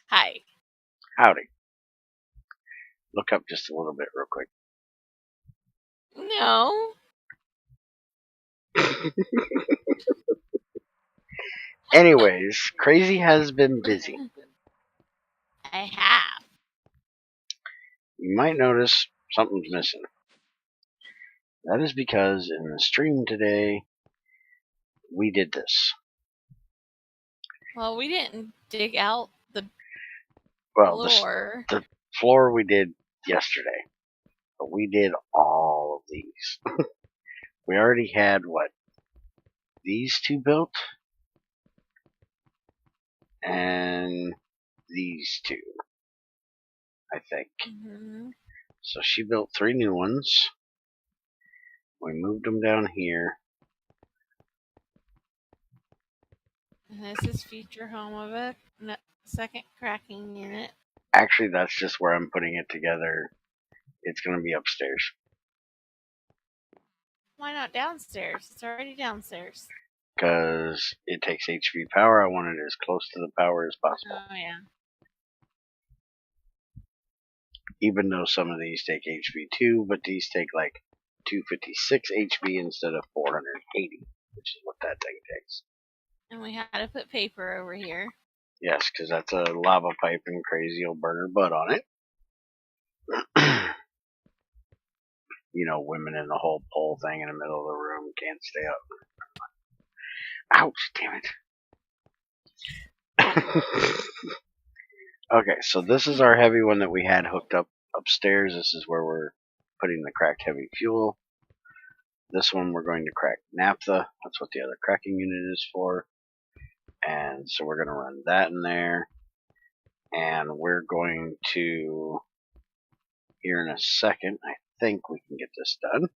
Hi. Howdy. Look up just a little bit real quick. No. Anyways, Crazy has been busy. I have. You might notice something's missing. That is because in the stream today, we did this. Well, we didn't dig out the Well, floor. the floor we did yesterday, but we did all of these. We already had, what, these two built? And these two, I think. So she built 3 new ones. We moved them down here. And this is future home of a second cracking unit. Actually, that's just where I'm putting it together. It's going to be upstairs. Why not downstairs? It's already downstairs. Because it takes HV power. I want it as close to the power as possible. Oh, yeah. Even though some of these take HV too, but these take like 256 HV instead of 480, which is what that thing takes. And we had to put paper over here. Yes, because that's a lava pipe and Crazy will burn her butt on it. You know, women in the whole pole thing in the middle of the room can't stay up. Ouch, damn it. Okay, so this is our heavy one that we had hooked up upstairs. This is where we're putting the cracked heavy fuel. This one we're going to crack naphtha. That's what the other cracking unit is for. And so we're going to run that in there. And we're going to, here in a second, I think we can get this done.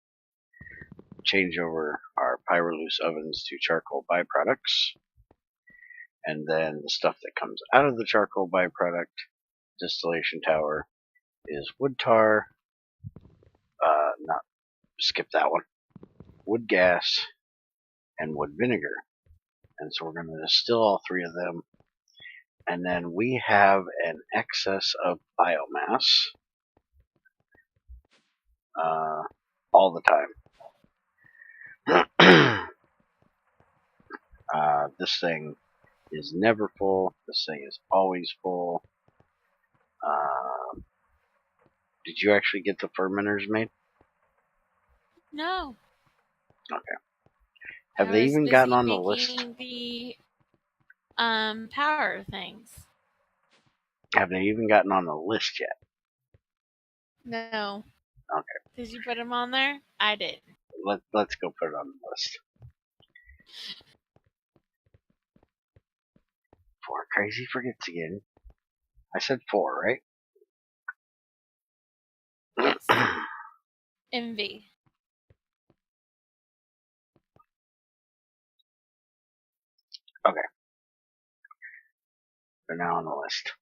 Change over our Pyroluce ovens to charcoal byproducts. And then the stuff that comes out of the charcoal byproduct distillation tower is wood tar. Skip that one. Wood gas and wood vinegar. And so we're going to distill all 3 of them. And then we have an excess of biomass all the time. This thing is never full. This thing is always full. Did you actually get the fermenters made? No. Okay. Have they even gotten on the list? The power things. Have they even gotten on the list yet? No. Okay. Did you put them on there? I did. Let's go put it on the list. Before Crazy forgets again. I said 4, right? Yes. MV. Okay. They're now on the list.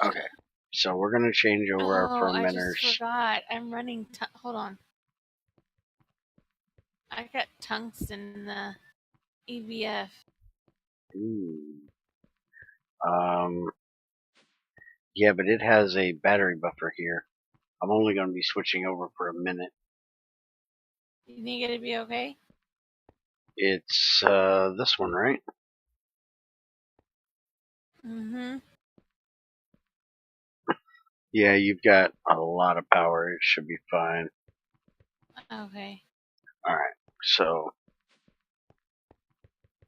Okay. So we're going to change over our fermenters. I just forgot. I'm running... hold on. I got tungsten in the EVF. Ooh. Yeah, but it has a battery buffer here. I'm only going to be switching over for a minute. You think it'd be okay? It's this one, right? Mm-hmm. Yeah, you've got a lot of power. It should be fine. Okay. Alright, so...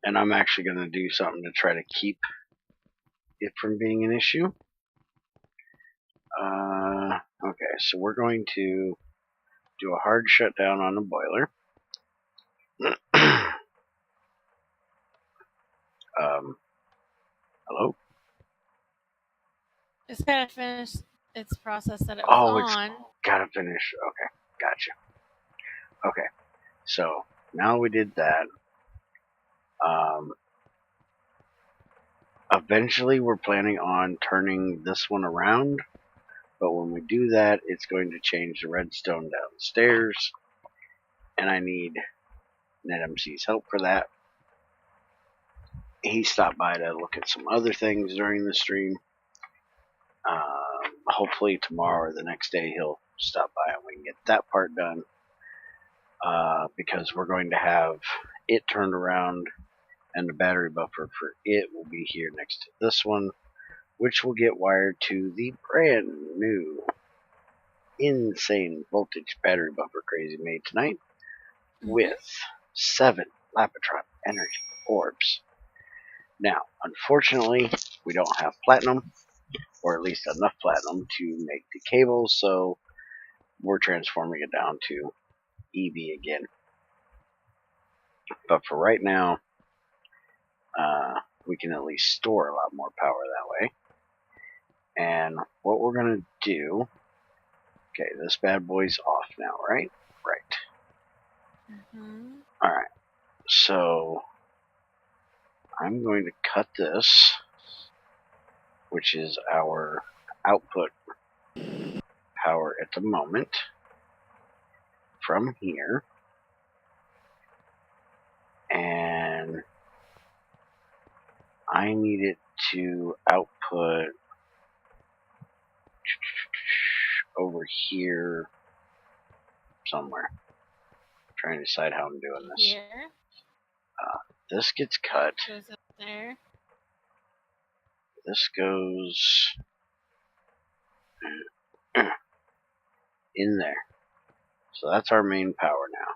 And I'm actually going to do something to try to keep it from being an issue. Okay, so we're going to do a hard shutdown on the boiler. Hello? It's gotta finish its process that it was on. It's gotta finish. Okay, gotcha. Okay, so now we did that. Eventually we're planning on turning this one around, but when we do that, it's going to change the redstone downstairs, and I need NetMC's help for that. he stopped by to look at some other things during the stream. Hopefully tomorrow or the next day he'll stop by and we can get that part done. Because we're going to have it turned around and the battery buffer for it will be here next to this one, which will get wired to the brand new insane voltage battery buffer crazy made tonight with 7 Lapatron energy orbs. Now, unfortunately, we don't have platinum, or at least enough platinum to make the cables, so we're transforming it down to EV again. But for right now, we can at least store a lot more power that way. And what we're going to do, okay, this bad boy's off now, right? Right. Alright, so I'm going to cut this, which is our output power at the moment, from here. And I need it to output over here somewhere. I'm trying to decide how I'm doing this. Here. This gets cut. Goes up there. This goes in there. So that's our main power now.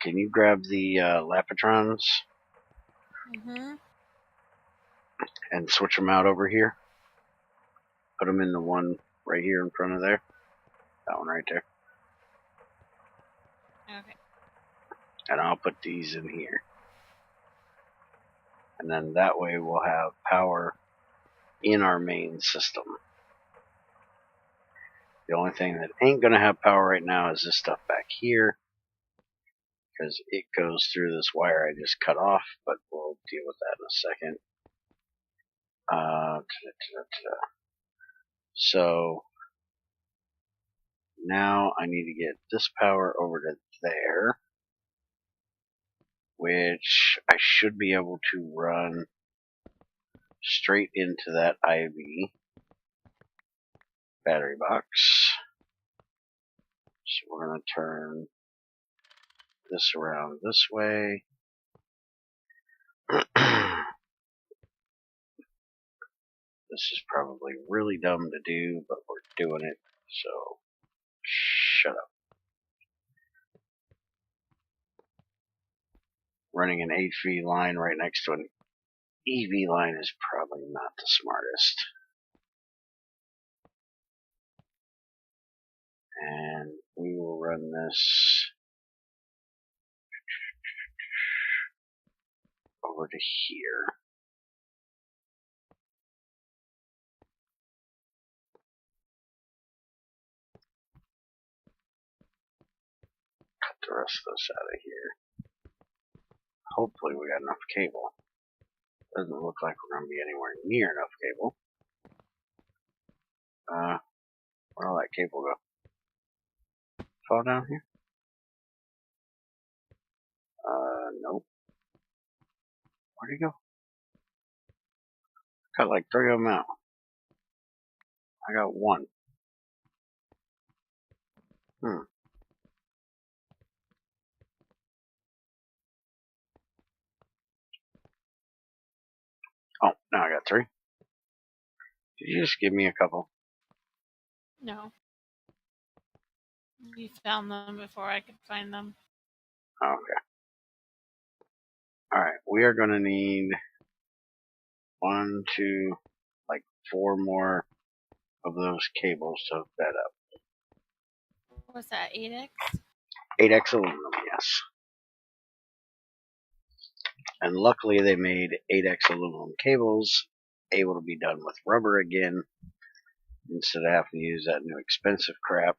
Can you grab the Lapatrons and switch them out over here? Put them in the one right here in front of there. That one right there. Okay. And I'll put these in here. And then that way we'll have power in our main system. The only thing that ain't going to have power right now is this stuff back here, because it goes through this wire I just cut off, but we'll deal with that in a second. So now I need to get this power over to there, which I should be able to run straight into that IV battery box. So we're going to turn this around this way. This is probably really dumb to do, but we're doing it, so shut up. Running an HV line right next to an EV line is probably not the smartest. And we will run this over to here. Cut the rest of this out of here. Hopefully we got enough cable. Doesn't look like we're going to be anywhere near enough cable. Where'd all that cable go? Fall down here? Nope. Where'd he go? Got like 3 of them out. I got 1. Oh, now I got 3. Did you just give me a couple? No. You found them before I could find them. Okay. Alright, we are going to need 1, 2, like 4 more of those cables to hook that up. What's that, 8X? 8X aluminum, yes. And luckily they made 8X aluminum cables able to be done with rubber again, instead of having to use that new expensive crap.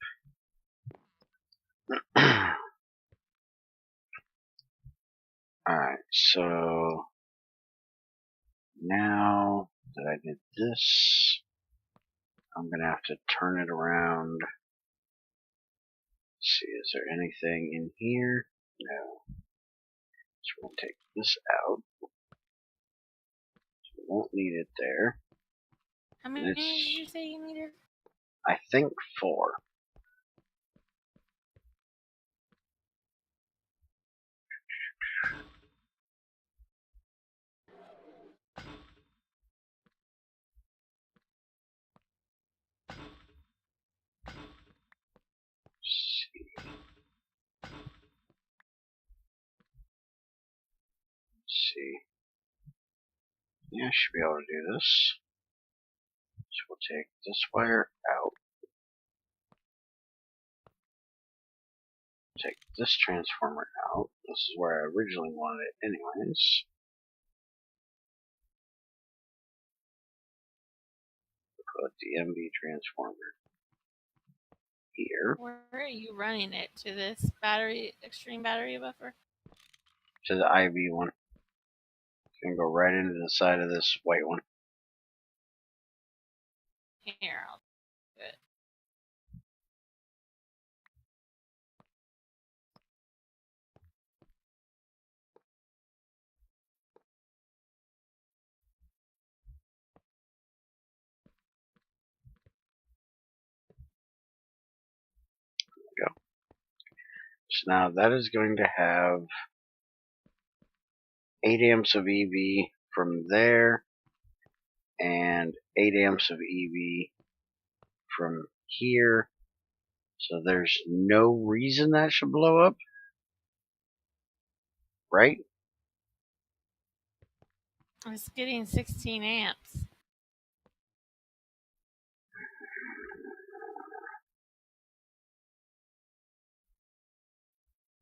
Alright, so now that I did this, I'm going to have to turn it around. Let's see, is there anything in here? No. So we'll take this out. won't need it there. How many did you say you needed? I think 4. See. Yeah, I should be able to do this. So we'll take this wire out. Take this transformer out. This is where I originally wanted it anyways. Put the MV transformer here. Where are you running it? To this battery, extreme battery buffer? To the IV one. It's going to go right into the side of this white one. Here, I'll do it. Go. So now that is going to have 8 amps of EV from there and 8 amps of EV from here. So there's no reason that should blow up, right? It's getting 16 amps.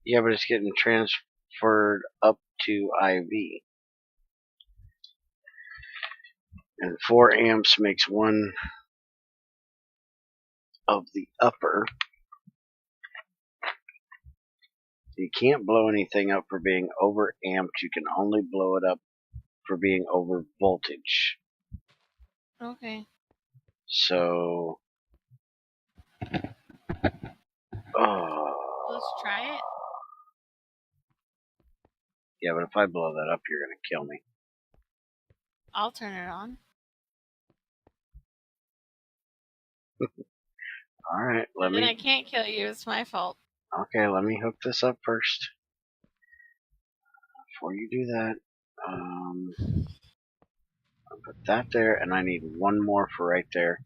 Yeah, but it's getting transferred up to IV. And 4 amps makes one of the upper. You can't blow anything up for being over amped. You can only blow it up for being over voltage. Okay. So, Let's try it. Yeah, but if I blow that up, you're gonna kill me. I'll turn it on. Alright, Then I can't kill you. It's my fault. Okay, let me hook this up first. Before you do that, I'll put that there, and I need one more for right there.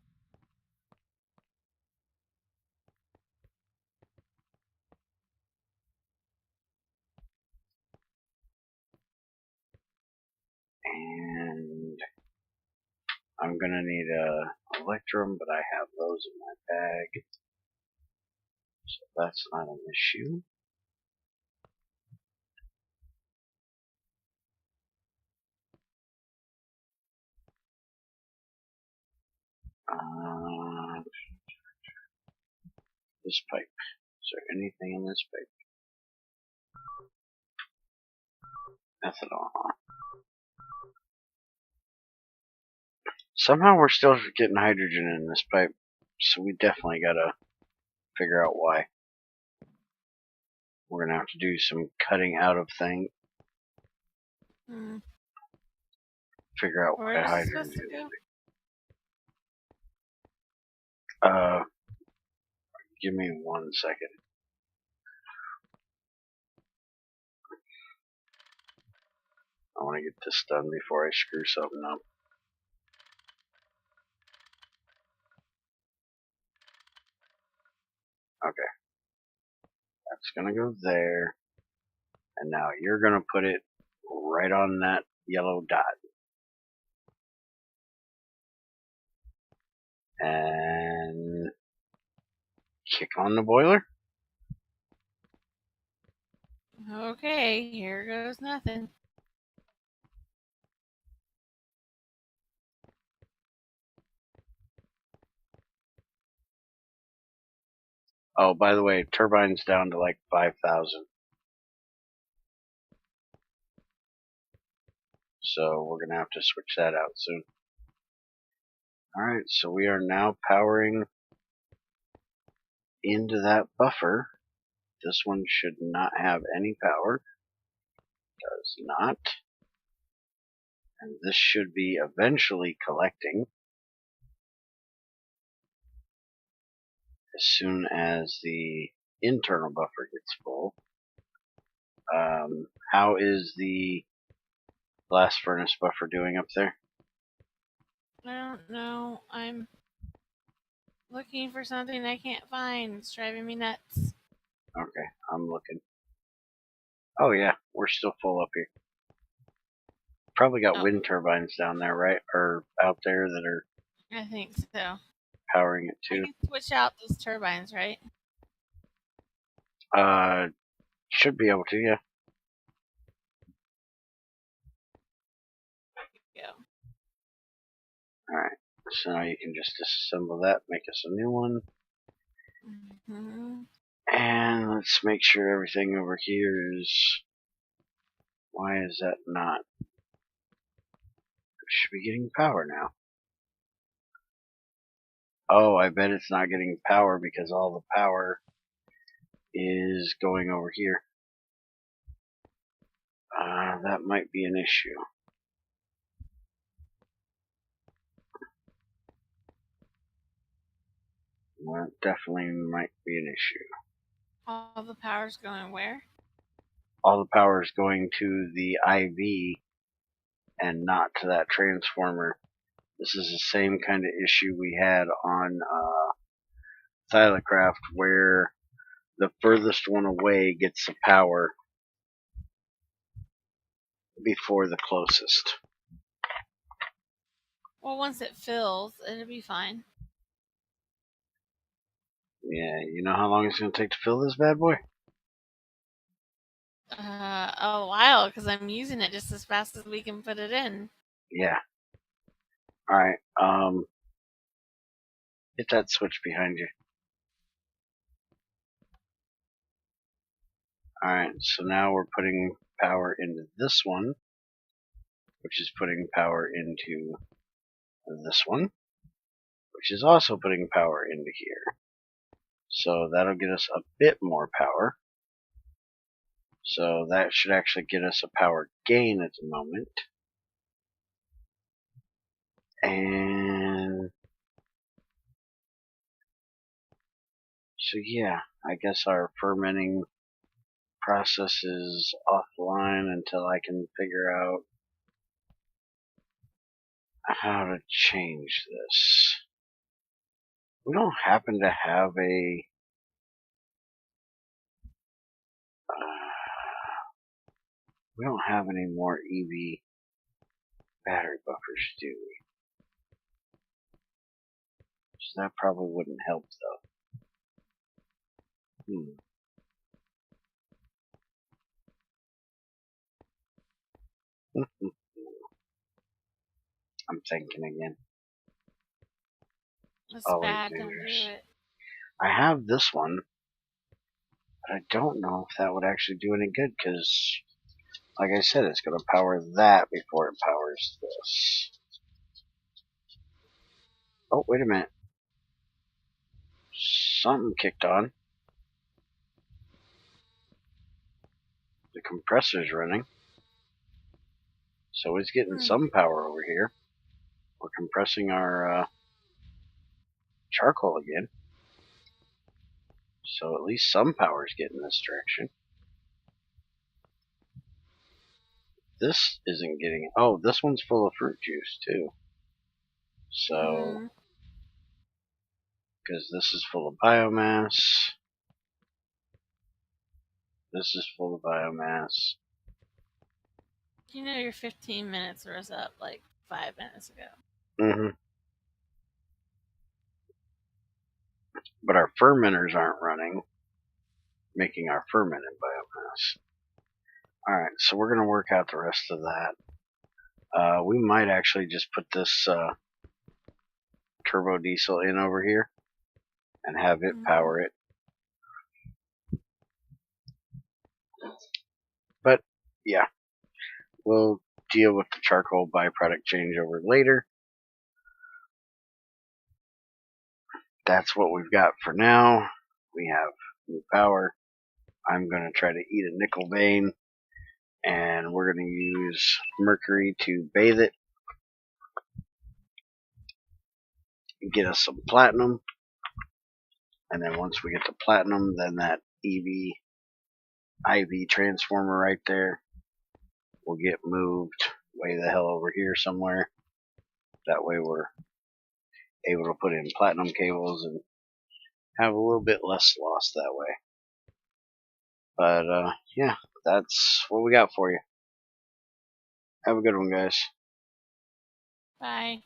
And I'm gonna need a electrum, but I have those in my bag, so that's not an issue. This pipe. Is there anything in this pipe? Ethanol. Somehow we're still getting hydrogen in this pipe, so we definitely gotta figure out why. We're gonna have to do some cutting out of thing. Figure out Where what is it hydrogen supposed to is. go? Give me 1 second. I want to get this done before I screw something up. Okay. That's gonna go there. And now you're gonna put it right on that yellow dot. And kick on the boiler. Okay, here goes nothing. Oh, by the way, turbine's down to like 5,000. So we're gonna have to switch that out soon. Alright, so we are now powering into that buffer. This one should not have any power. Does not. And this should be eventually collecting as soon as the internal buffer gets full. How is the blast furnace buffer doing up there? I don't know. I'm looking for something I can't find. It's driving me nuts. Okay, I'm looking. Oh yeah, we're still full up here. Probably got Oh, wind turbines down there, right? Or out there that are I think so. powering it I too. can switch out those turbines, right? Should be able to, yeah. Go. Alright, so now you can just disassemble that, make us a new one. Mm-hmm. And let's make sure everything over here is... Why is that not? It should be getting power now. Oh, I bet it's not getting power because all the power is going over here. That might be an issue. That definitely might be an issue. All the power's going where? All the power is going to the IV and not to that transformer. This is the same kind of issue we had on Thylacraft, where the furthest one away gets the power before the closest. Well, once it fills, it'll be fine. Yeah, you know how long it's going to take to fill this bad boy? A while, because I'm using it just as fast as we can put it in. Yeah. Alright, hit that switch behind you. Alright, so now we're putting power into this one, which is putting power into this one, which is also putting power into here. So that'll get us a bit more power. So that should actually get us a power gain at the moment. And so yeah, I guess our fermenting process is offline until I can figure out how to change this. We don't happen to have a we don't have any more EV battery buffers, do we? So that probably wouldn't help though. I'm thinking again. It's Oh wait, bad. Don't do it. I have this one, but I don't know if that would actually do any good because, like I said, it's going to power that before it powers this. Oh, wait a minute. Something kicked on. The compressor's running. So it's getting some power over here. We're compressing our charcoal again. So at least some power is getting this direction. This isn't getting... Oh, this one's full of fruit juice too. So, because this is full of biomass. This is full of biomass. You know your 15 minutes was up like 5 minutes ago. But our fermenters aren't running, making our fermented biomass. Alright, so we're going to work out the rest of that. We might actually just put this turbo diesel in over here and have it power it. But, yeah, we'll deal with the charcoal byproduct changeover later. That's what we've got for now. We have new power. I'm going to try to eat a nickel vein, and we're going to use mercury to bathe it get us some platinum, and then once we get the platinum, then that IV transformer right there will get moved way the hell over here somewhere. That way we're able to put in platinum cables and have a little bit less loss that way. But yeah, that's what we got for you. Have a good one, guys. Bye.